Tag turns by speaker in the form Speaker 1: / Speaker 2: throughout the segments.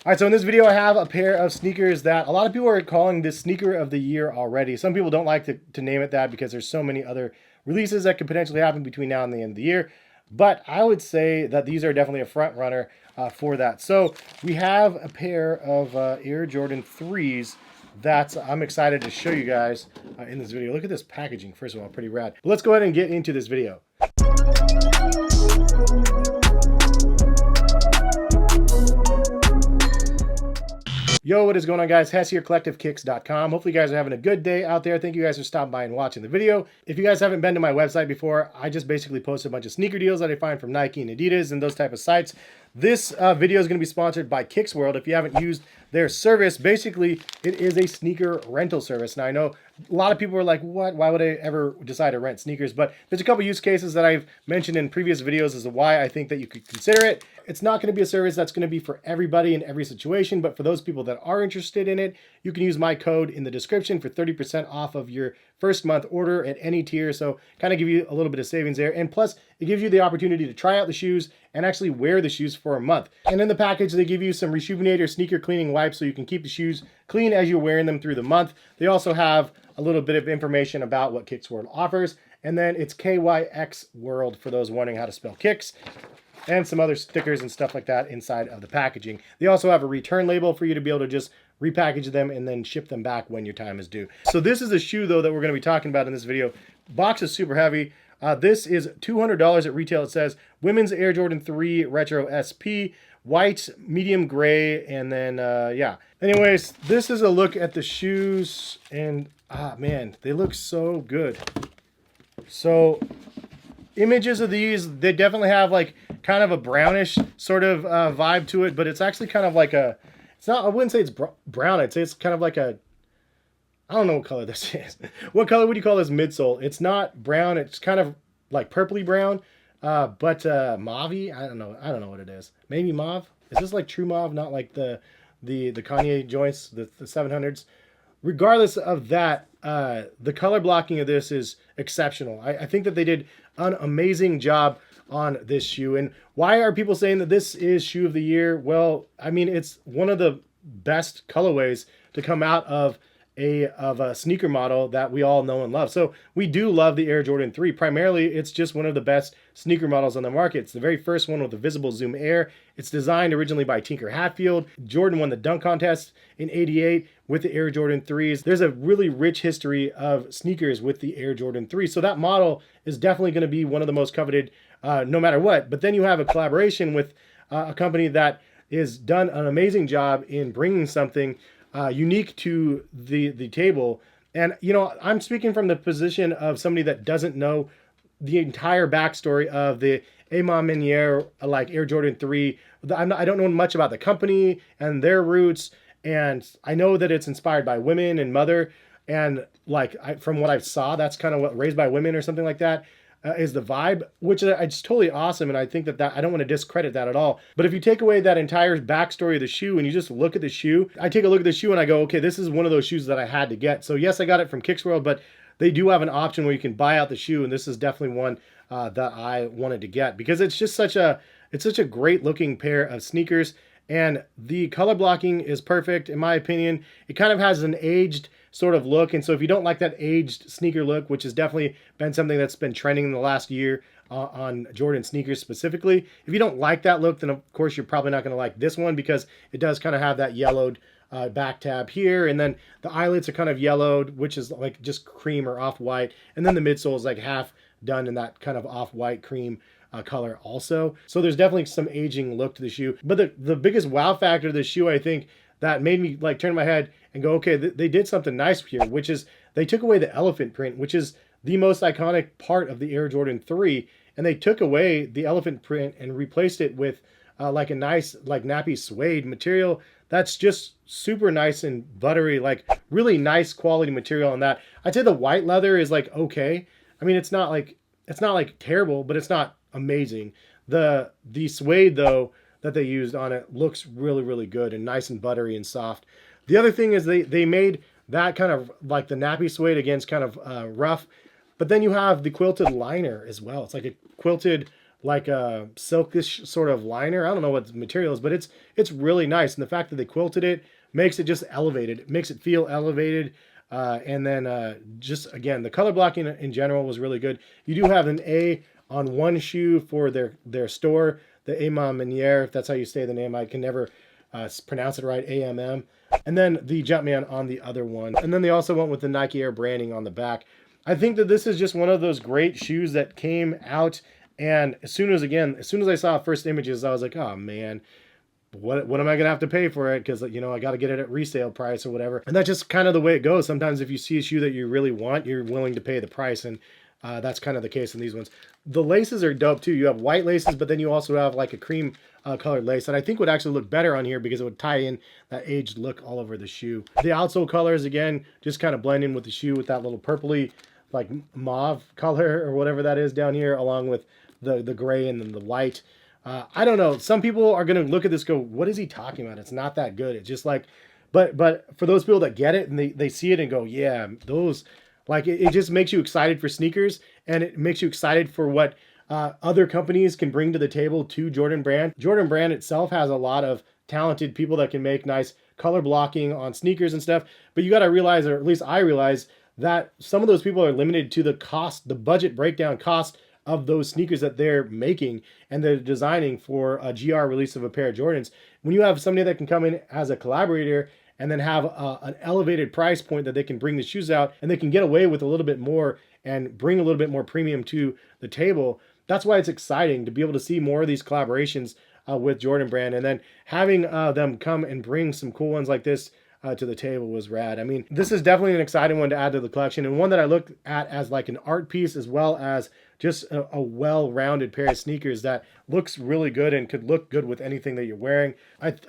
Speaker 1: All right, so in this video, I have a pair of sneakers that a lot of people are calling this sneaker of the year already. Some people don't like to name it that because there's so many other releases that could potentially happen between now and the end of the year. But I would say that these are definitely a front runner for that. So we have a pair of Air Jordan 3s that I'm excited to show you guys in this video. Look at this packaging, first of all, pretty rad. But let's go ahead and get into this video. Yo, what is going on, guys? Hess here, collectivekicks.com. Hopefully you guys are having a good day out there. Thank you guys for stopping by and watching the video. If you guys haven't been to my website before, I just basically post a bunch of sneaker deals that I find from Nike and Adidas and those type of sites. This video is going to be sponsored by Kicks World. If you haven't used their service, basically it is a sneaker rental service. Now I know a lot of people are like, what? Why would I ever decide to rent sneakers? But there's a couple use cases that I've mentioned in previous videos as to why I think that you could consider it. It's not going to be a service that's going to be for everybody in every situation, but for those people that are interested in it, you can use my code in the description for 30% off of your first month order at any tier. So kind of give you a little bit of savings there. And plus, it gives you the opportunity to try out the shoes and actually wear the shoes for a month. And in the package, they give you some Rejuvenator sneaker cleaning wipes so you can keep the shoes clean as you're wearing them through the month. They also have a little bit of information about what Kicks World offers. And then it's KYX World for those wondering how to spell kicks. And some other stickers and stuff like that inside of the packaging. They also have a return label for you to be able to just repackage them and then ship them back when your time is due. So this is a shoe, though, that we're going to be talking about in this video. Box is super heavy. This is $200 at retail. It says Women's Air Jordan 3 Retro SP, white, medium gray, and then, yeah. Anyways, this is a look at the shoes, and, man, they look so good. So images of these, they definitely have like kind of a brownish sort of vibe to it, but it's actually kind of like a, it's not, I wouldn't say it's brown. I'd say it's kind of like a, I don't know what color this is. What color would you call this midsole? It's not brown. It's kind of like purpley brown, but mauve-y. I don't know. I don't know what it is. Maybe mauve. Is this like true mauve? Not like the Kanye joints, the 700s. Regardless of that, the color blocking of this is exceptional. I think that they did an amazing job on this shoe. And why are people saying that this is shoe of the year? Well, I mean, it's one of the best colorways to come out of a sneaker model that we all know and love. So we do love the Air Jordan 3. Primarily, it's just one of the best sneaker models on the market. It's the very first one with the visible Zoom Air. It's designed originally by Tinker Hatfield. Jordan won the dunk contest in '88 with the Air Jordan 3s. There's a really rich history of sneakers with the Air Jordan 3. So that model is definitely going to be one of the most coveted no matter what. But then you have a collaboration with a company that has done an amazing job in bringing something unique to the table. And, you know, I'm speaking from the position of somebody that doesn't know the entire backstory of the Maniere, like Air Jordan 3. I don't know much about the company and their roots. And I know that it's inspired by women and mother. And like from what I saw, that's kind of what Raised by Women or something like that. Is the vibe, which is totally awesome. And I think that I don't want to discredit that at all. But if you take away that entire backstory of the shoe and you just look at the shoe, I take a look at the shoe and I go, okay, this is one of those shoes that I had to get. So yes, I got it from Kicks World, but they do have an option where you can buy out the shoe. And this is definitely one that I wanted to get because it's just such a great looking pair of sneakers. And the color blocking is perfect, in my opinion. It kind of has an aged sort of look. And so if you don't like that aged sneaker look, which has definitely been something that's been trending in the last year on Jordan sneakers specifically, if you don't like that look, then of course you're probably not going to like this one because it does kind of have that yellowed back tab here. And then the eyelets are kind of yellowed, which is like just cream or off-white. And then the midsole is like half done in that kind of off-white cream color also. So there's definitely some aging look to the shoe. But the biggest wow factor of the shoe, I think, that made me like turn my head and go, okay, they did something nice here, which is they took away the elephant print, which is the most iconic part of the Air Jordan 3. And they took away the elephant print and replaced it with like a nice like nappy suede material. That's just super nice and buttery, like really nice quality material on that. I'd say the white leather is like, okay. I mean, it's not like terrible, but it's not amazing. The suede though that they used on it looks really, really good and nice and buttery and soft. The other thing is they made that kind of like the nappy suede against kind of rough, but then you have the quilted liner as well. It's like a quilted like a silkish sort of liner. I don't know what the material is, but it's really nice. And the fact that they quilted it makes it just elevated. It makes it feel elevated. And then just again, the color blocking in general was really good. You do have an A on one shoe for their store, the Maniere, if that's how you say the name. I can never pronounce it right, AMM. And then the Jumpman on the other one. And then they also went with the Nike Air branding on the back. I think that this is just one of those great shoes that came out, and as soon as I saw first images, I was like, oh man, what am I gonna have to pay for it? Because you know I got to get it at resale price or whatever. And that's just kind of the way it goes. Sometimes if you see a shoe that you really want, you're willing to pay the price, and that's kind of the case in these ones. The laces are dope too. You have white laces, but then you also have like a cream colored lace that I think would actually look better on here because it would tie in that aged look all over the shoe. The outsole colors, again, just kind of blend in with the shoe with that little purpley, like mauve color or whatever that is down here, along with the gray and then the white. I don't know. Some people are going to look at this go, what is he talking about? It's not that good. It's just like, but for those people that get it and they see it and go, yeah, those, like it just makes you excited for sneakers, and it makes you excited for what other companies can bring to the table to Jordan Brand. Jordan Brand itself has a lot of talented people that can make nice color blocking on sneakers and stuff. But you got to realize, or at least I realize, that some of those people are limited to the cost, the budget breakdown cost of those sneakers that they're making and they're designing for a GR release of a pair of Jordans. When you have somebody that can come in as a collaborator and then have an elevated price point that they can bring the shoes out and they can get away with a little bit more and bring a little bit more premium to the table, that's why it's exciting to be able to see more of these collaborations with Jordan Brand, and then having them come and bring some cool ones like this to the table was rad. I mean, this is definitely an exciting one to add to the collection, and one that I look at as like an art piece as well as just a well-rounded pair of sneakers that looks really good and could look good with anything that you're wearing.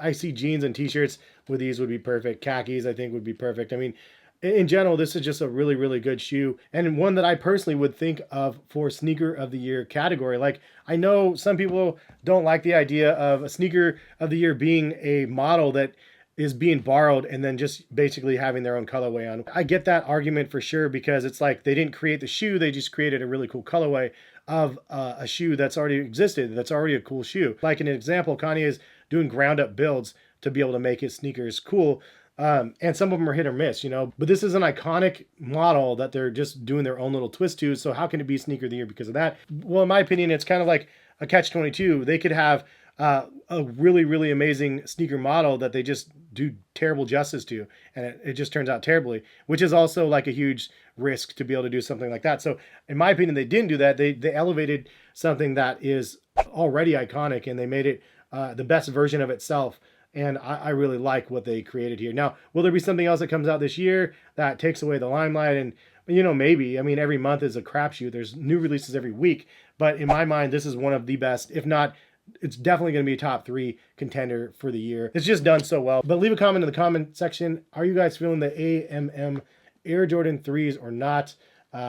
Speaker 1: I see jeans and t-shirts with these would be perfect. Khakis I think would be perfect. I mean, in general, this is just a really, really good shoe, and one that I personally would think of for sneaker of the year category. Like, I know some people don't like the idea of a sneaker of the year being a model that is being borrowed and then just basically having their own colorway on. I get that argument for sure, because it's like they didn't create the shoe, they just created a really cool colorway of a shoe that's already existed, that's already a cool shoe. Like an example, Kanye is doing ground up builds to be able to make his sneakers cool. And some of them are hit or miss, you know, but this is an iconic model that they're just doing their own little twist to. So how can it be sneaker of the year because of that? Well, in my opinion, it's kind of like a catch-22. They could have a really, really amazing sneaker model that they just do terrible justice to, and it just turns out terribly, which is also like a huge risk to be able to do something like that. So in my opinion, they didn't do that. They elevated something that is already iconic, and they made it the best version of itself. And I really like what they created here. Now, will there be something else that comes out this year that takes away the limelight? And, you know, maybe. I mean, every month is a crapshoot. There's new releases every week. But in my mind, this is one of the best, if not, it's definitely going to be a top 3 contender for the year. It's just done so well. But leave a comment in the comment section. Are you guys feeling the AMM Air Jordan 3s or not?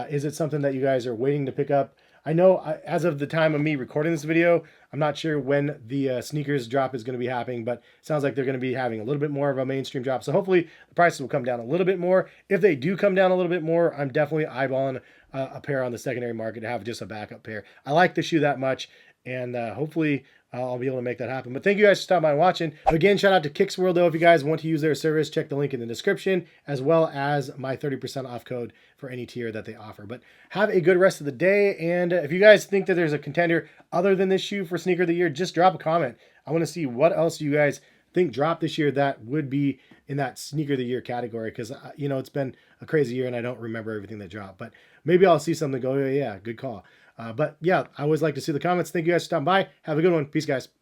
Speaker 1: Is it something that you guys are waiting to pick up? I know as of the time of me recording this video, I'm not sure when the sneakers drop is going to be happening, but it sounds like they're going to be having a little bit more of a mainstream drop. So hopefully the prices will come down a little bit more. If they do come down a little bit more, I'm definitely eyeballing a pair on the secondary market to have just a backup pair. I like the shoe that much, and hopefully I'll be able to make that happen. But thank you guys for stopping by and watching. Again, shout out to Kicks World, though. If you guys want to use their service, check the link in the description, as well as my 30% off code for any tier that they offer. But have a good rest of the day. And if you guys think that there's a contender other than this shoe for sneaker of the year, just drop a comment. I want to see what else you guys think dropped this year that would be in that sneaker of the year category, because you know, it's been a crazy year and I don't remember everything that dropped. But maybe I'll see something go, yeah, good call. But yeah, I always like to see the comments. Thank you guys for stopping by. Have a good one. Peace, guys.